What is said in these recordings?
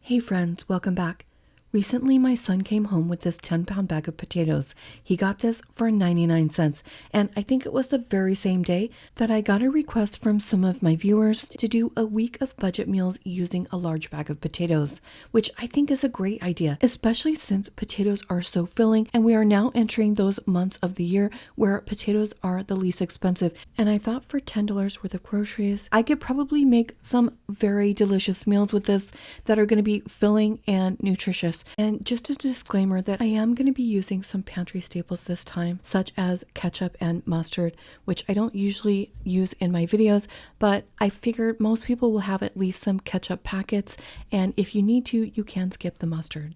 Hey friends, welcome back. Recently, my son came home with this 10-pound bag of potatoes. He got this for 99 cents, and I think it was the very same day that I got a request from some of my viewers to do a week of budget meals using a large bag of potatoes, which I think is a great idea, especially since potatoes are so filling, and we are now entering those months of the year where potatoes are the least expensive. And I thought for $10 worth of groceries, I could probably make some very delicious meals with this that are going to be filling and nutritious. And just a disclaimer that I am going to be using some pantry staples this time, such as ketchup and mustard, which I don't usually use in my videos, but I figured most people will have at least some ketchup packets, and if you need to, you can skip the mustard.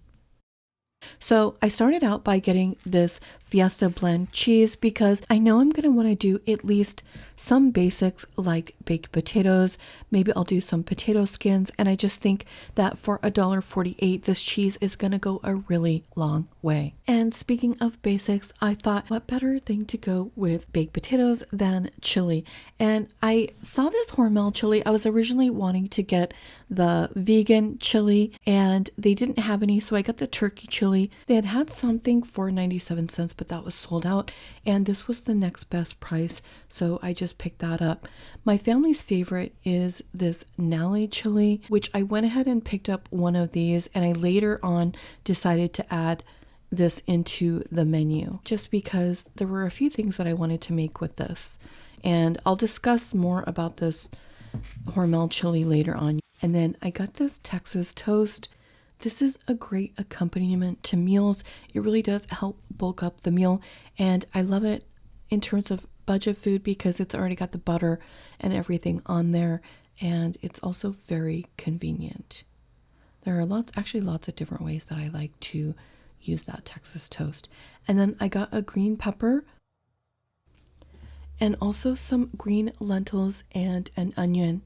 So I started out by getting this Fiesta blend cheese because I know I'm going to want to do at least some basics like baked potatoes. Maybe I'll do some potato skins. And I just think that for $1.48, this cheese is going to go a really long way. And speaking of basics, I thought what better thing to go with baked potatoes than chili. And I saw this Hormel chili. I was originally wanting to get the vegan chili and they didn't have any. So I got the turkey chili. They had something for 97 cents, but that was sold out. And this was the next best price. So I just picked that up. My family's favorite is this Nally chili, which I went ahead and picked up one of these. And I later on decided to add this into the menu just because there were a few things that I wanted to make with this. And I'll discuss more about this Hormel chili later on. And then I got this Texas toast. This is a great accompaniment to meals. It really does help bulk up the meal. And I love it in terms of budget food because it's already got the butter and everything on there. And it's also very convenient. There are lots of different ways that I like to use that Texas toast. And then I got a green pepper and also some green lentils and an onion.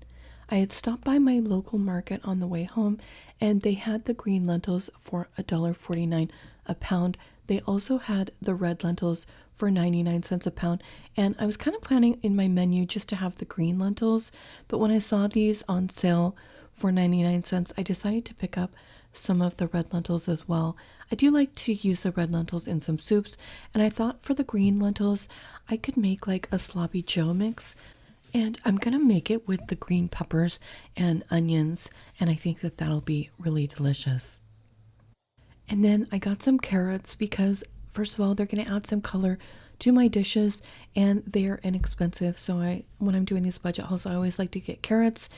I had stopped by my local market on the way home and they had the green lentils for $1.49 a pound. They also had the red lentils for 99 cents a pound. And I was kind of planning in my menu just to have the green lentils, but when I saw these on sale for 99 cents, I decided to pick up some of the red lentils as well. I do like to use the red lentils in some soups, and I thought for the green lentils, I could make like a sloppy Joe mix. And I'm going to make it with the green peppers and onions, and I think that that'll be really delicious. And then I got some carrots because, first of all, they're going to add some color to my dishes, and they're inexpensive. So when I'm doing these budget hauls, I always like to get carrots.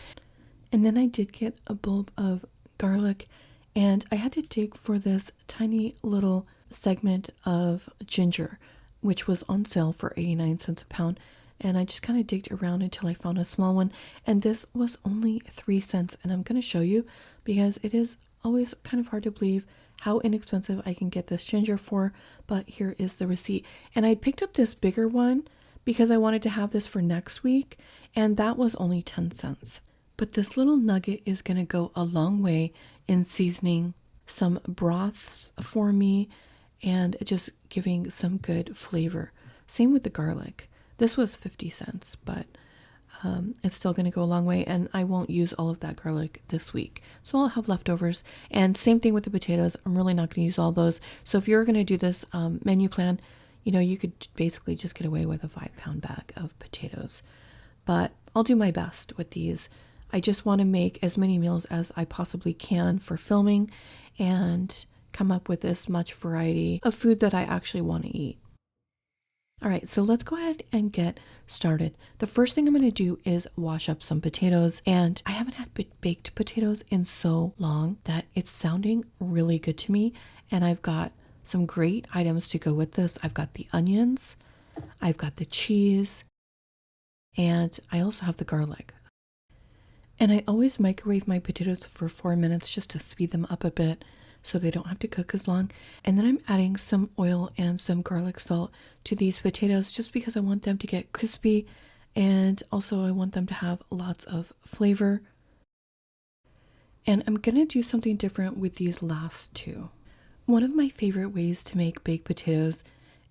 And then I did get a bulb of garlic, and I had to dig for this tiny little segment of ginger, which was on sale for 89 cents a pound. And I just kind of digged around until I found a small one. And this was only 3 cents. And I'm going to show you because it is always kind of hard to believe how inexpensive I can get this ginger for. But here is the receipt. And I picked up this bigger one because I wanted to have this for next week. And that was only 10 cents. But this little nugget is going to go a long way in seasoning some broths for me and just giving some good flavor. Same with the garlic. This was 50 cents, but it's still going to go a long way, and I won't use all of that garlic this week. So I'll have leftovers. And same thing with the potatoes. I'm really not going to use all those. So if you're going to do this menu plan, you could basically just get away with a 5-pound bag of potatoes. But I'll do my best with these. I just want to make as many meals as I possibly can for filming and come up with as much variety of food that I actually want to eat. All right, so let's go ahead and get started. The first thing I'm going to do is wash up some potatoes, and I haven't had baked potatoes in so long that it's sounding really good to me. And I've got some great items to go with this. I've got the onions, I've got the cheese, and I also have the garlic. And I always microwave my potatoes for 4 minutes just to speed them up a bit so they don't have to cook as long. And then I'm adding some oil and some garlic salt to these potatoes just because I want them to get crispy, and also I want them to have lots of flavor. And I'm gonna do something different with these last two. One of my favorite ways to make baked potatoes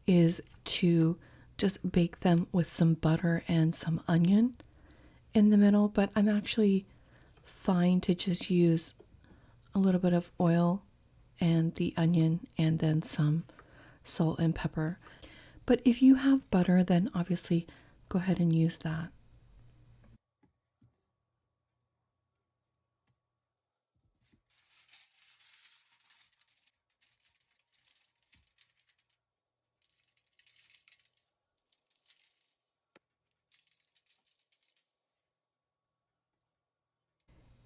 is to just bake them with some butter and some onion in the middle, but I'm actually fine to just use a little bit of oil and the onion and then some salt and pepper. But if you have butter, then obviously go ahead and use that.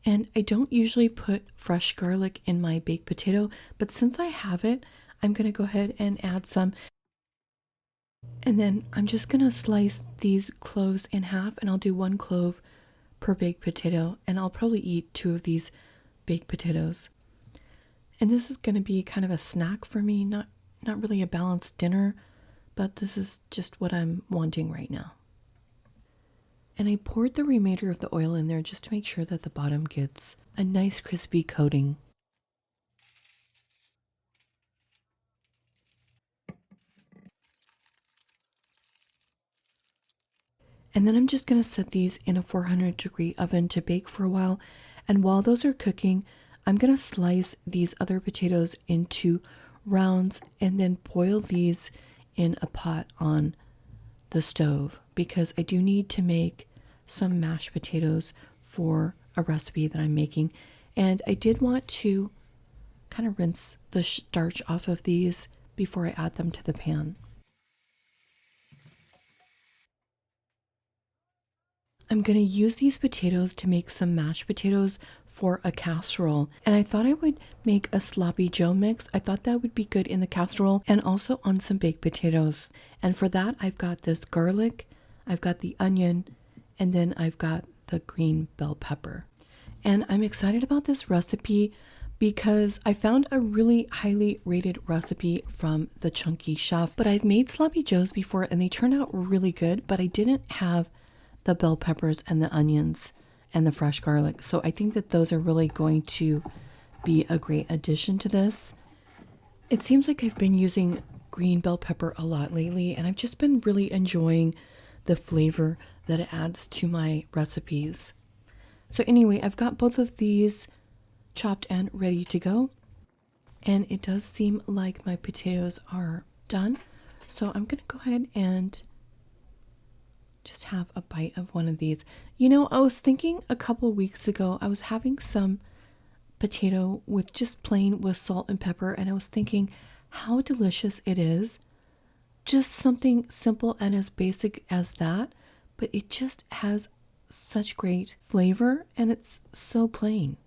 And I don't usually put fresh garlic in my baked potato, but since I have it, I'm going to go ahead and add some. And then I'm just going to slice these cloves in half, and I'll do 1 clove per baked potato, and I'll probably eat 2 of these baked potatoes. And this is going to be kind of a snack for me, not really a balanced dinner, but this is just what I'm wanting right now. And I poured the remainder of the oil in there just to make sure that the bottom gets a nice crispy coating. And then I'm just going to set these in a 400-degree oven to bake for a while. And while those are cooking, I'm going to slice these other potatoes into rounds and then boil these in a pot on the stove, because I do need to make some mashed potatoes for a recipe that I'm making. And I did want to kind of rinse the starch off of these before I add them to the pan. I'm going to use these potatoes to make some mashed potatoes for a casserole. And I thought I would make a sloppy Joe mix. I thought that would be good in the casserole and also on some baked potatoes. And for that, I've got this garlic, I've got the onion, and then I've got the green bell pepper. And I'm excited about this recipe because I found a really highly rated recipe from the Chunky Chef. But I've made sloppy joes before and they turned out really good, but I didn't have the bell peppers and the onions and the fresh garlic. So I think that those are really going to be a great addition to this. It seems like I've been using green bell pepper a lot lately, and I've just been really enjoying the flavor that it adds to my recipes. So anyway, I've got both of these chopped and ready to go. And it does seem like my potatoes are done. So I'm going to go ahead and just have a bite of one of these. You know, I was thinking a couple weeks ago, I was having some potato with just plain with salt and pepper, and I was thinking how delicious it is. Just something simple and as basic as that, but it just has such great flavor and it's so plain.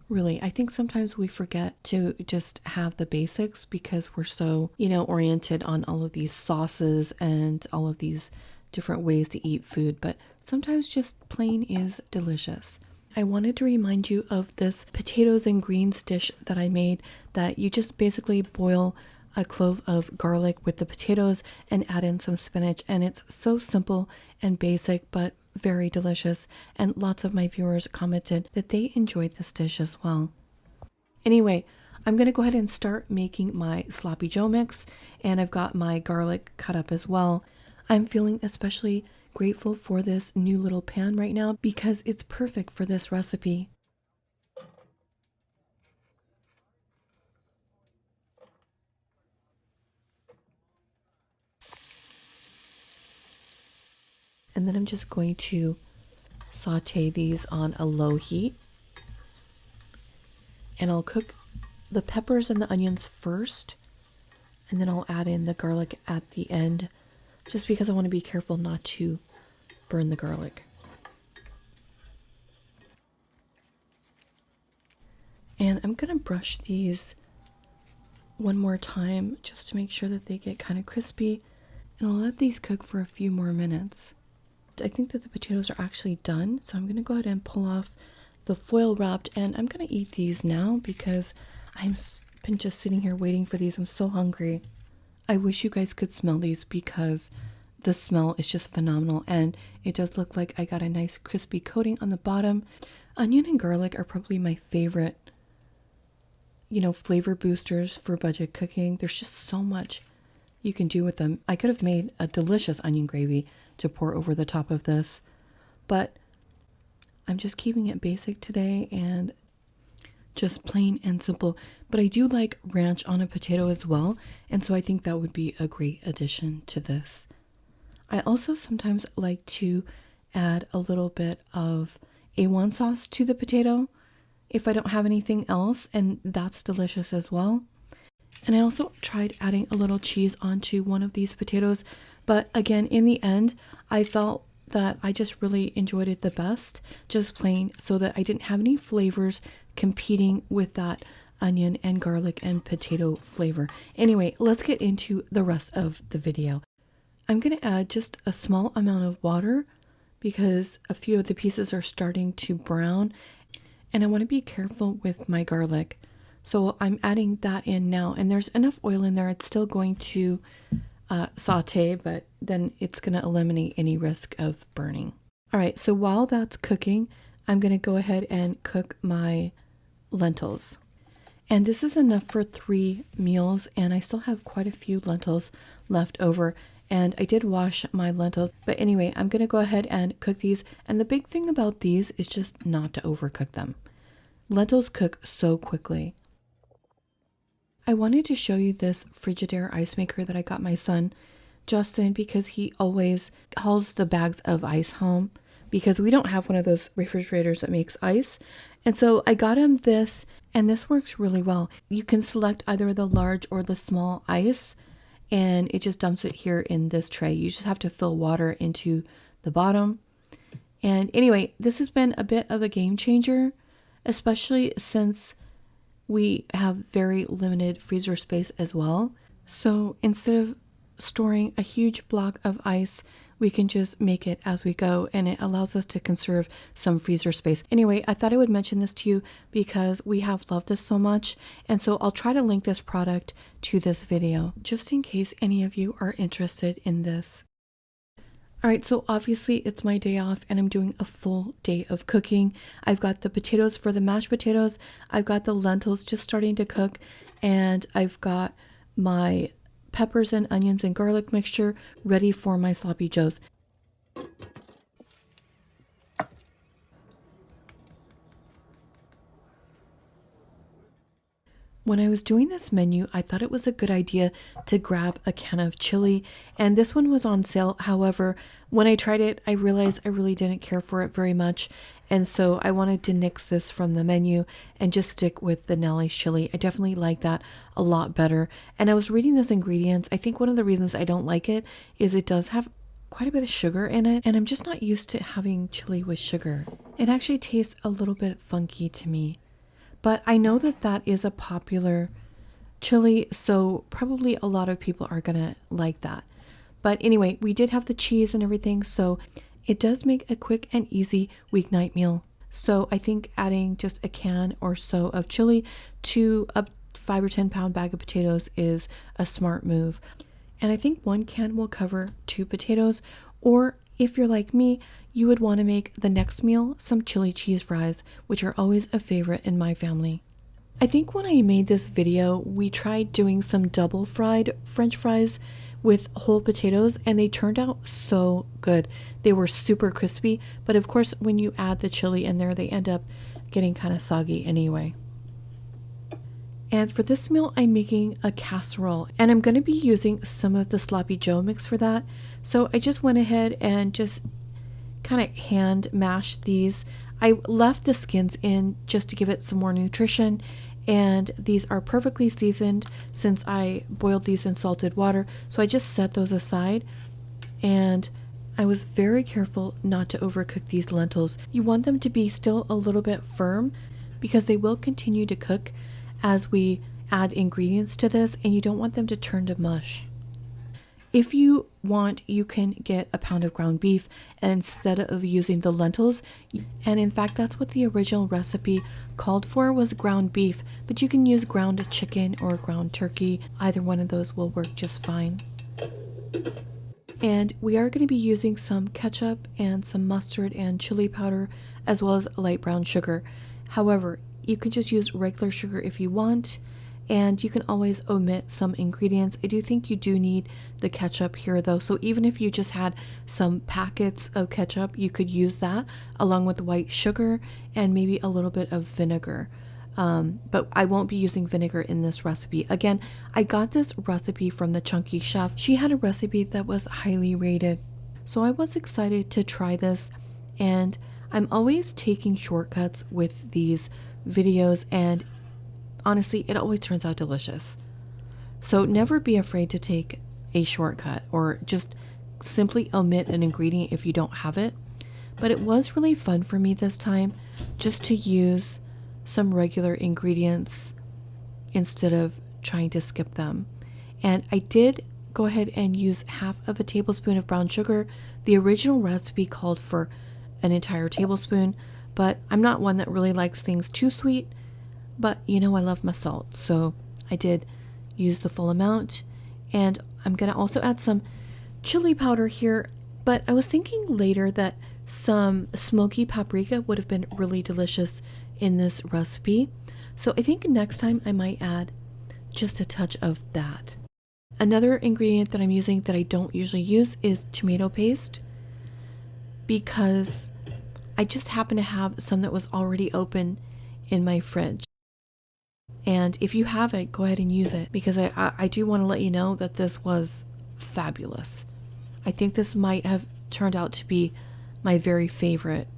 Really, I think sometimes we forget to just have the basics because we're so, oriented on all of these sauces and all of these different ways to eat food, but sometimes just plain is delicious. I wanted to remind you of this potatoes and greens dish that I made, that you just basically boil a clove of garlic with the potatoes and add in some spinach, and it's so simple and basic but very delicious, and lots of my viewers commented that they enjoyed this dish as well. Anyway, I'm going to go ahead and start making my sloppy joe mix, and I've got my garlic cut up as well. I'm feeling especially grateful for this new little pan right now because it's perfect for this recipe. And then I'm just going to saute these on a low heat. And I'll cook the peppers and the onions first, and then I'll add in the garlic at the end, just because I want to be careful not to burn the garlic. And I'm going to brush these one more time just to make sure that they get kind of crispy, and I'll let these cook for a few more minutes. I think that the potatoes are actually done, so I'm going to go ahead and pull off the foil wrapped, and I'm going to eat these now because I've been just sitting here waiting for these. I'm so hungry. I wish you guys could smell these because the smell is just phenomenal, and it does look like I got a nice crispy coating on the bottom. Onion and garlic are probably my favorite, flavor boosters for budget cooking. There's just so much you can do with them. I could have made a delicious onion gravy to pour over the top of this, but I'm just keeping it basic today and just plain and simple. But I do like ranch on a potato as well, and so I think that would be a great addition to this. I also sometimes like to add a little bit of A1 sauce to the potato if I don't have anything else, and that's delicious as well. And I also tried adding a little cheese onto one of these potatoes, but again, in the end, I felt that I just really enjoyed it the best, just plain, so that I didn't have any flavors competing with that onion and garlic and potato flavor. Anyway, let's get into the rest of the video. I'm going to add just a small amount of water because a few of the pieces are starting to brown, and I want to be careful with my garlic. So I'm adding that in now, and there's enough oil in there. It's still going to saute, but then it's going to eliminate any risk of burning. All right, so while that's cooking, I'm going to go ahead and cook my lentils. And this is enough for 3 meals, and I still have quite a few lentils left over. And I did wash my lentils, but anyway, I'm going to go ahead and cook these. And the big thing about these is just not to overcook them. Lentils cook so quickly. I wanted to show you this Frigidaire ice maker that I got my son, Justin, because he always hauls the bags of ice home because we don't have one of those refrigerators that makes ice. And so I got him this, and this works really well. You can select either the large or the small ice, and it just dumps it here in this tray. You just have to fill water into the bottom. And anyway, this has been a bit of a game changer, especially since we have very limited freezer space as well. So instead of storing a huge block of ice, we can just make it as we go, and it allows us to conserve some freezer space. Anyway, I thought I would mention this to you because we have loved this so much, and so I'll try to link this product to this video just in case any of you are interested in this. All right, so obviously it's my day off and I'm doing a full day of cooking. I've got the potatoes for the mashed potatoes. I've got the lentils just starting to cook, and I've got my peppers and onions and garlic mixture ready for my sloppy joes. When I was doing this menu, I thought it was a good idea to grab a can of chili, and this one was on sale. However, when I tried it, I realized I really didn't care for it very much, and so I wanted to nix this from the menu and just stick with the Nelly's chili. I definitely like that a lot better. And I was reading those ingredients. I think one of the reasons I don't like it is it does have quite a bit of sugar in it, and I'm just not used to having chili with sugar. It actually tastes a little bit funky to me. But I know that that is a popular chili, so probably a lot of people are gonna like that. But anyway, we did have the cheese and everything, so it does make a quick and easy weeknight meal. So I think adding just a can or so of chili to a 5 or 10 pound bag of potatoes is a smart move. And I think 1 can will cover 2 potatoes, or if you're like me, you would want to make the next meal some chili cheese fries, which are always a favorite in my family. I think when I made this video, we tried doing some double fried French fries with whole potatoes, and they turned out so good. They were super crispy, but of course when you add the chili in there, they end up getting kind of soggy anyway. And for this meal, I'm making a casserole, and I'm going to be using some of the sloppy joe mix for that. So I just went ahead and just kind of hand mashed these. I left the skins in just to give it some more nutrition, and these are perfectly seasoned since I boiled these in salted water. So I just set those aside, and I was very careful not to overcook these lentils. You want them to be still a little bit firm because they will continue to cook as we add ingredients to this, and you don't want them to turn to mush. If you want, you can get a pound of ground beef instead of using the lentils. And in fact, that's what the original recipe called for, was ground beef, but you can use ground chicken or ground turkey. Either one of those will work just fine. And we are going to be using some ketchup and some mustard and chili powder, as well as light brown sugar. However, you can just use regular sugar if you want, and you can always omit some ingredients. I do think you do need the ketchup here though, so even if you just had some packets of ketchup, you could use that along with white sugar and maybe a little bit of vinegar. But I won't be using vinegar in this recipe. Again, I got this recipe from the Chunky Chef. She had a recipe that was highly rated. So I was excited to try this, and I'm always taking shortcuts with these videos, and honestly, it always turns out delicious. So never be afraid to take a shortcut or just simply omit an ingredient if you don't have it. But it was really fun for me this time just to use some regular ingredients instead of trying to skip them. And I did go ahead and use half of a tablespoon of brown sugar. The original recipe called for an entire tablespoon, but I'm not one that really likes things too sweet. But you know, I love my salt, so I did use the full amount. And I'm gonna also add some chili powder here, but I was thinking later that some smoky paprika would have been really delicious in this recipe. So I think next time I might add just a touch of that. Another ingredient that I'm using that I don't usually use is tomato paste, because I just happen to have some that was already open in my fridge. And if you have it, go ahead and use it, because I do want to let you know that this was fabulous. I think this might have turned out to be my very favorite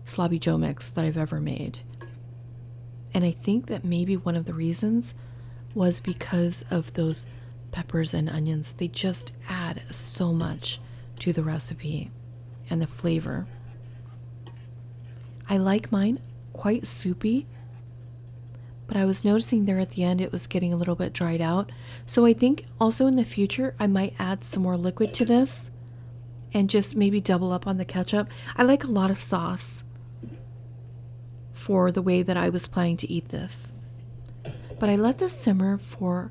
sloppy joe mix that I've ever made. And I think that maybe one of the reasons was because of those peppers and onions. They just add so much to the recipe and the flavor. I like mine quite soupy, but I was noticing there at the end it was getting a little bit dried out. So I think also in the future I might add some more liquid to this and just maybe double up on the ketchup. I like a lot of sauce for the way that I was planning to eat this. But I let this simmer for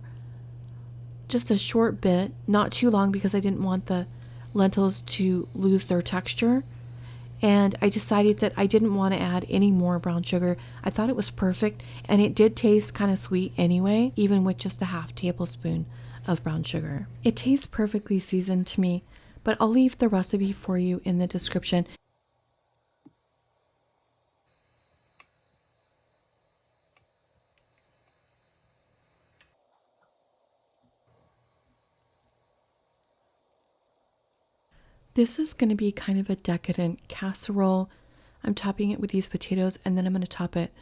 just a short bit, not too long, because I didn't want the lentils to lose their texture. And I decided that I didn't want to add any more brown sugar. I thought it was perfect, and it did taste kind of sweet anyway, even with just a half tablespoon of brown sugar. It tastes perfectly seasoned to me, but I'll leave the recipe for you in the description. This is going to be kind of a decadent casserole. I'm topping it with these potatoes, and then I'm going to top it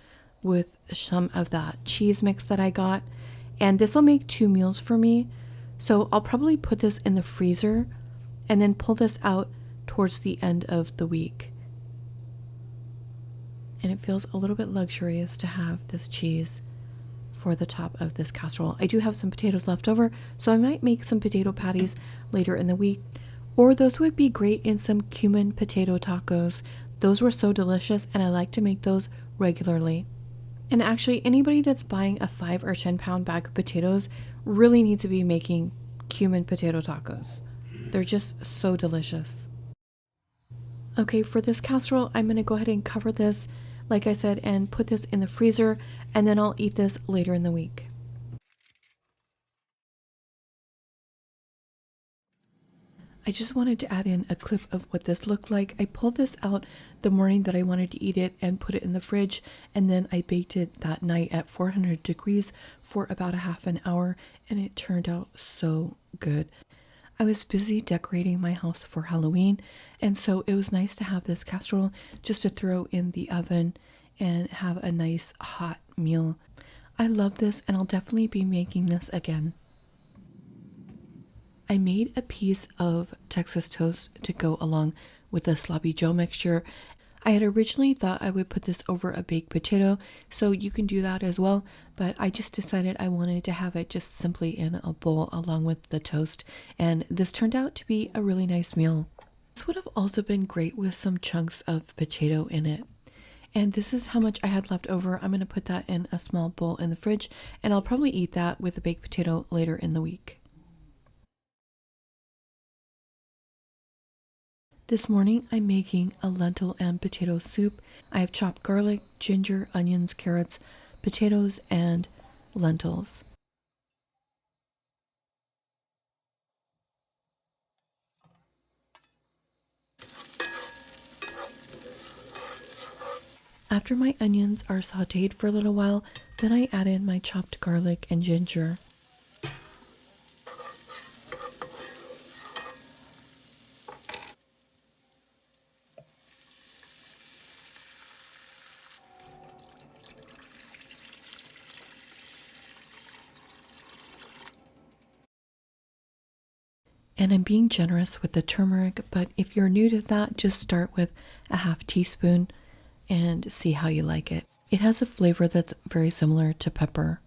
with some of that cheese mix that I got. And this will make 2 meals for me. So I'll probably put this in the freezer and then pull this out towards the end of the week. And it feels a little bit luxurious to have this cheese for the top of this casserole. I do have some potatoes left over, so I might make some potato patties later in the week. Or those would be great in some cumin potato tacos. Those were so delicious, and I like to make those regularly. And actually, anybody that's buying a 5 or 10 pound bag of potatoes really needs to be making cumin potato tacos. They're just so delicious. Okay, for this casserole, I'm going to go ahead and cover this, like I said, and put this in the freezer, and then I'll eat this later in the week. I just wanted to add in a clip of what this looked like. I pulled this out the morning that I wanted to eat it and put it in the fridge, and then I baked it that night at 400 degrees for about a half an hour, and it turned out so good. I was busy decorating my house for Halloween, and so it was nice to have this casserole just to throw in the oven and have a nice hot meal. I love this, and I'll definitely be making this again. I made a piece of Texas toast to go along with the sloppy joe mixture. I had originally thought I would put this over a baked potato, so you can do that as well, but I just decided I wanted to have it just simply in a bowl along with the toast, and this turned out to be a really nice meal. This would have also been great with some chunks of potato in it. And this is how much I had left over. I'm going to put that in a small bowl in the fridge, and I'll probably eat that with a baked potato later in the week. This morning I'm making a lentil and potato soup. I have chopped garlic, ginger, onions, carrots, potatoes, and lentils. After my onions are sauteed for a little while, then I add in my chopped garlic and ginger. And I'm being generous with the turmeric, but if you're new to that, just start with a half teaspoon and see how you like it. It has a flavor that's very similar to pepper.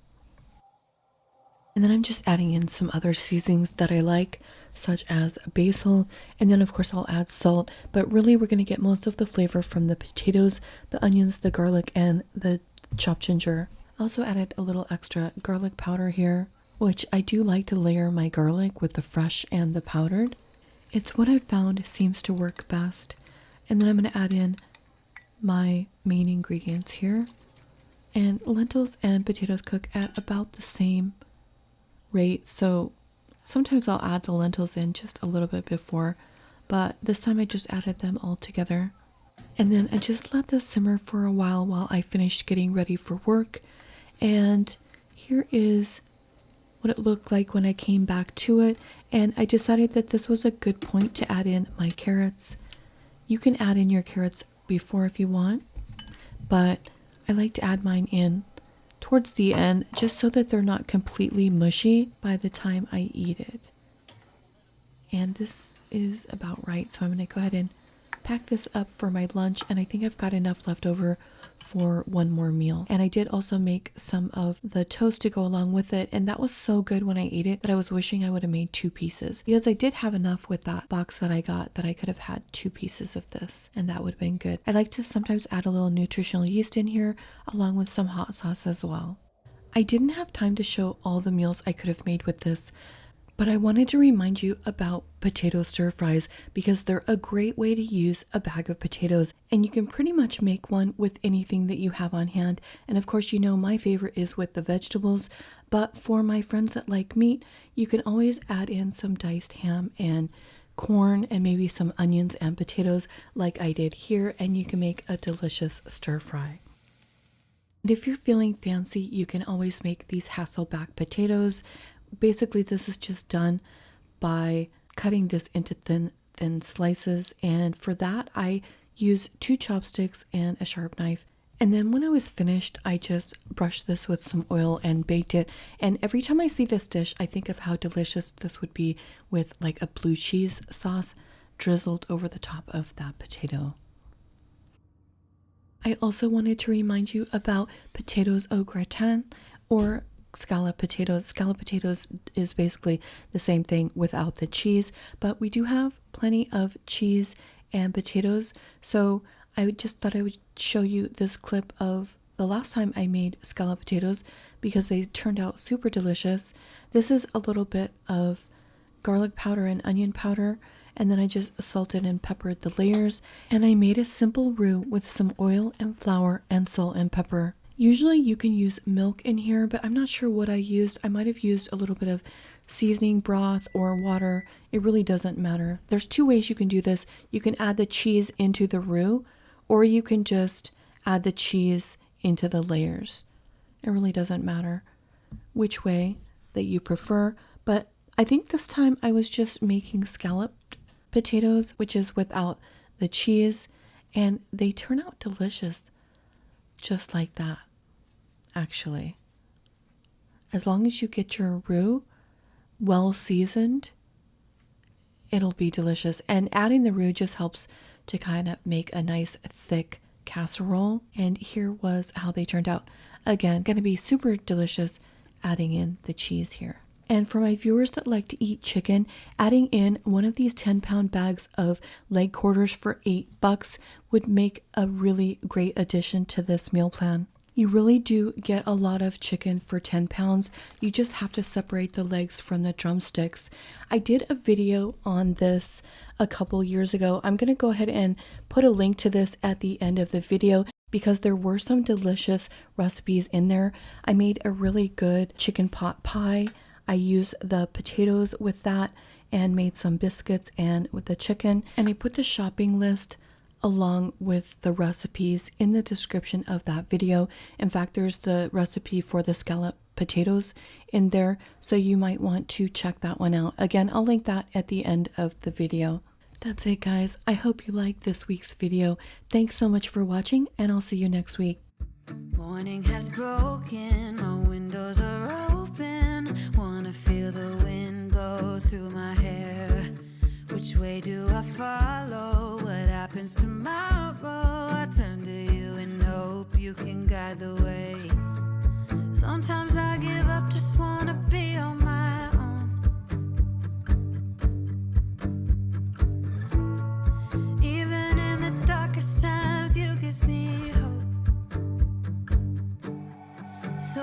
And then I'm just adding in some other seasonings that I like, such as basil, and then of course I'll add salt, but really we're going to get most of the flavor from the potatoes, the onions, the garlic, and the chopped ginger. I also added a little extra garlic powder here, which I do like to layer my garlic with the fresh and the powdered. It's what I've found seems to work best. And then I'm going to add in my main ingredients here. And lentils and potatoes cook at about the same rate, so sometimes I'll add the lentils in just a little bit before, but this time I just added them all together. And then I just let this simmer for a while I finished getting ready for work. And here is what it looked like when I came back to it, and I decided that this was a good point to add in my carrots. You can add in your carrots before if you want, but I like to add mine in towards the end just so that they're not completely mushy by the time I eat it. And this is about right, so I'm going to go ahead and pack this up for my lunch, and I think I've got enough left over for one more meal. And I did also make some of the toast to go along with it, and that was so good when I ate it that I was wishing I would have made 2 pieces, because I did have enough with that box that I got that I could have had 2 pieces of this, and that would have been good. I like to sometimes add a little nutritional yeast in here along with some hot sauce as well. I didn't have time to show all the meals I could have made with this, but I wanted to remind you about potato stir fries because they're a great way to use a bag of potatoes, and you can pretty much make one with anything that you have on hand. And of course, you know my favorite is with the vegetables, but for my friends that like meat, you can always add in some diced ham and corn and maybe some onions and potatoes like I did here, and you can make a delicious stir fry. And if you're feeling fancy, you can always make these Hasselback potatoes. Basically, this is just done by cutting this into thin slices, and for that I use 2 chopsticks and a sharp knife. And then when I was finished, I just brushed this with some oil and baked it. And every time I see this dish, I think of how delicious this would be with like a blue cheese sauce drizzled over the top of that potato. I also wanted to remind you about potatoes au gratin, or scallop potatoes. Scallop potatoes is basically the same thing without the cheese, but we do have plenty of cheese and potatoes, so I just thought I would show you this clip of the last time I made scallop potatoes because they turned out super delicious. This is a little bit of garlic powder and onion powder, and then I just salted and peppered the layers, and I made a simple roux with some oil and flour and salt and pepper. Usually you can use milk in here, but I'm not sure what I used. I might have used a little bit of seasoning broth or water. It really doesn't matter. There's 2 ways you can do this. You can add the cheese into the roux, or you can just add the cheese into the layers. It really doesn't matter which way that you prefer, but I think this time I was just making scalloped potatoes, which is without the cheese, and they turn out delicious. Just like that, actually. As long as you get your roux well seasoned, it'll be delicious. And adding the roux just helps to kind of make a nice thick casserole. And here was how they turned out. Again, going to be super delicious adding in the cheese here. And for my viewers that like to eat chicken, adding in one of these 10-pound bags of leg quarters for $8 would make a really great addition to this meal plan. You really do get a lot of chicken for 10 pounds. You just have to separate the legs from the drumsticks. I did a video on this a couple years ago. I'm going to go ahead and put a link to this at the end of the video because there were some delicious recipes in there. I made a really good chicken pot pie. I used the potatoes with that and made some biscuits and with the chicken. And I put the shopping list along with the recipes in the description of that video. In fact, there's the recipe for the scallop potatoes in there, so you might want to check that one out. Again, I'll link that at the end of the video. That's it, guys. I hope you liked this week's video. Thanks so much for watching, and I'll see you next week. Morning has broken, my windows are open. Wanna feel the wind blow through my hair. Which way do I follow? What happens tomorrow? I turn to you and hope you can guide the way. Sometimes I give up, just wanna be on my own. Even in the darkest times, you give me hope. So